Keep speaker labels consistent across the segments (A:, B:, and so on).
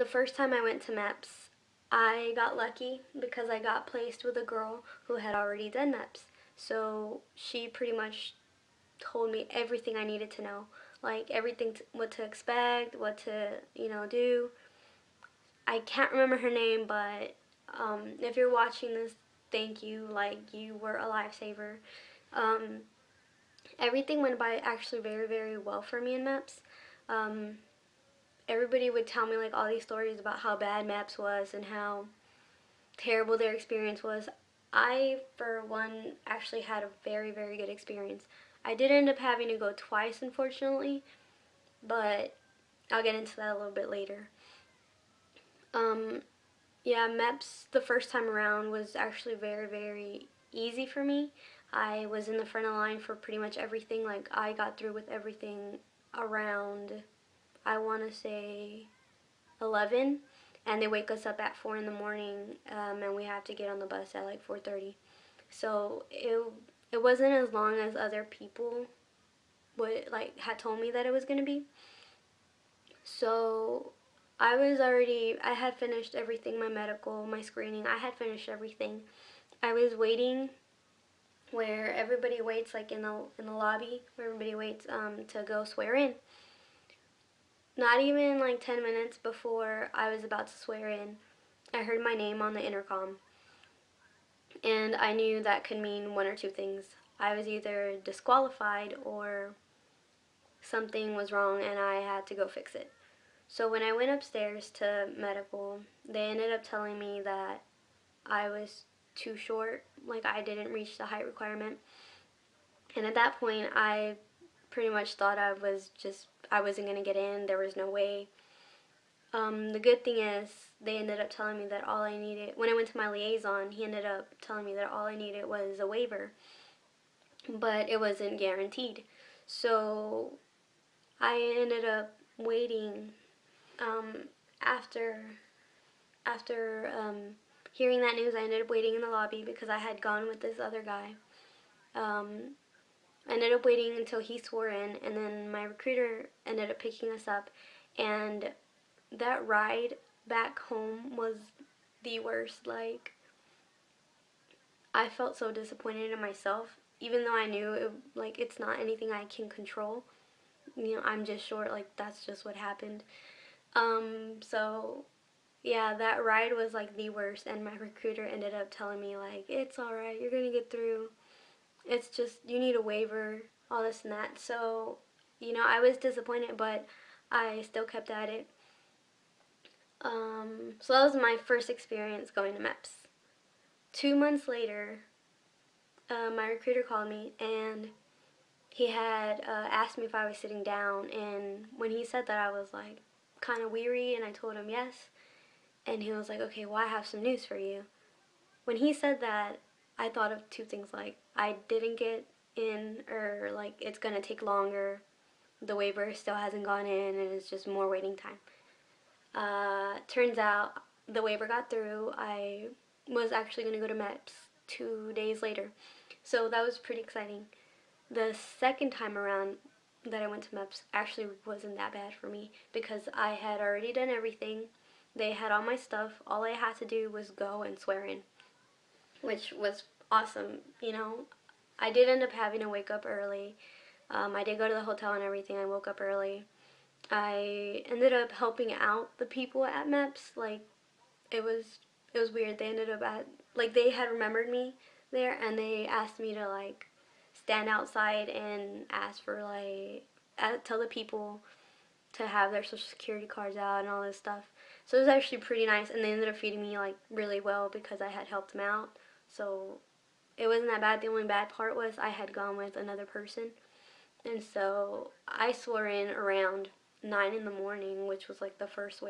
A: The first time I went to MEPS, I got lucky because I got placed with a girl who had already done MEPS. So she pretty much told me everything I needed to know, like everything, what to expect, what to, do. I can't remember her name, but if you're watching this, thank you. Like, you were a lifesaver. Um, Everything went by actually very, very well for me in MEPS. Um, Everybody would tell me like all these stories about how bad MEPS was and how terrible their experience was. I, for one, actually had a very, very good experience. I did end up having to go twice, unfortunately, but I'll get into that a little bit later. Um, yeah, MEPS the first time around was actually very, very easy for me. I was in the front of the line for pretty much everything. Like, I got through with everything around, I want to say, 11, and they wake us up at 4 in the morning, and we have to get on the bus at like 4:30. So it wasn't as long as other people would like had told me that it was going to be. So I had finished everything, my medical, my screening. I had finished everything. I was waiting where everybody waits, like in the lobby where everybody waits to go swear in. Not even like 10 minutes before I was about to swear in, I heard my name on the intercom, and I knew that could mean one or two things. I was either disqualified or something was wrong and I had to go fix it. So when I went upstairs to medical, they ended up telling me that I was too short, like I didn't reach the height requirement. And at that point, I pretty much thought I wasn't going to get in. There was no way. The good thing is, they ended up telling me that all I needed, when I went to my liaison, he ended up telling me that all I needed was a waiver, but it wasn't guaranteed. So I ended up waiting um, after hearing that news. I ended up waiting in the lobby because I had gone with this other guy. Um, I ended up waiting until he swore in, and then my recruiter ended up picking us up, and that ride back home was the worst. Like, I felt so disappointed in myself, even though I knew it's not anything I can control. I'm just short. Like, that's just what happened. So yeah, that ride was like the worst, and my recruiter ended up telling me like, it's all right, you're gonna get through. It's just you need a waiver, all this and that. So, I was disappointed, but I still kept at it. So that was my first experience going to MEPS. 2 months later, my recruiter called me and he had asked me if I was sitting down. And when he said that, I was like kind of weary, and I told him yes. And he was like, okay, well, I have some news for you. When he said that, I thought of two things, like I didn't get in, or like it's going to take longer. The waiver still hasn't gone in, and it's just more waiting time. Turns out the waiver got through. I was actually going to go to MEPS 2 days later. So that was pretty exciting. The second time around that I went to MEPS actually wasn't that bad for me because I had already done everything. They had all my stuff. All I had to do was go and swear in, which was awesome. I did end up having to wake up early. I did go to the hotel and everything. I woke up early. I ended up helping out the people at MEPS. Like, it was it was weird. They ended up they had remembered me there, and they asked me to like stand outside and ask for tell the people to have their social security cards out and all this stuff. So it was actually pretty nice, and they ended up feeding me like really well because I had helped them out. So it wasn't that bad. The only bad part was I had gone with another person, and so I swore in around 9 in the morning, which was like the first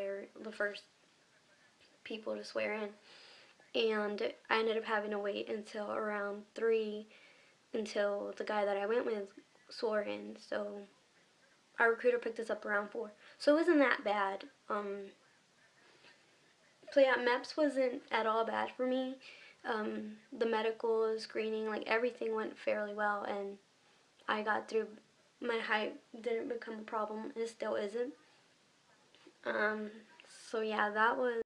A: people to swear in. And I ended up having to wait until around 3 until the guy that I went with swore in. So our recruiter picked us up around 4. So it wasn't that bad. So yeah, MEPS wasn't at all bad for me. The medical screening, like everything went fairly well, and I got through. My height didn't become a problem. It still isn't. Um, So yeah, that was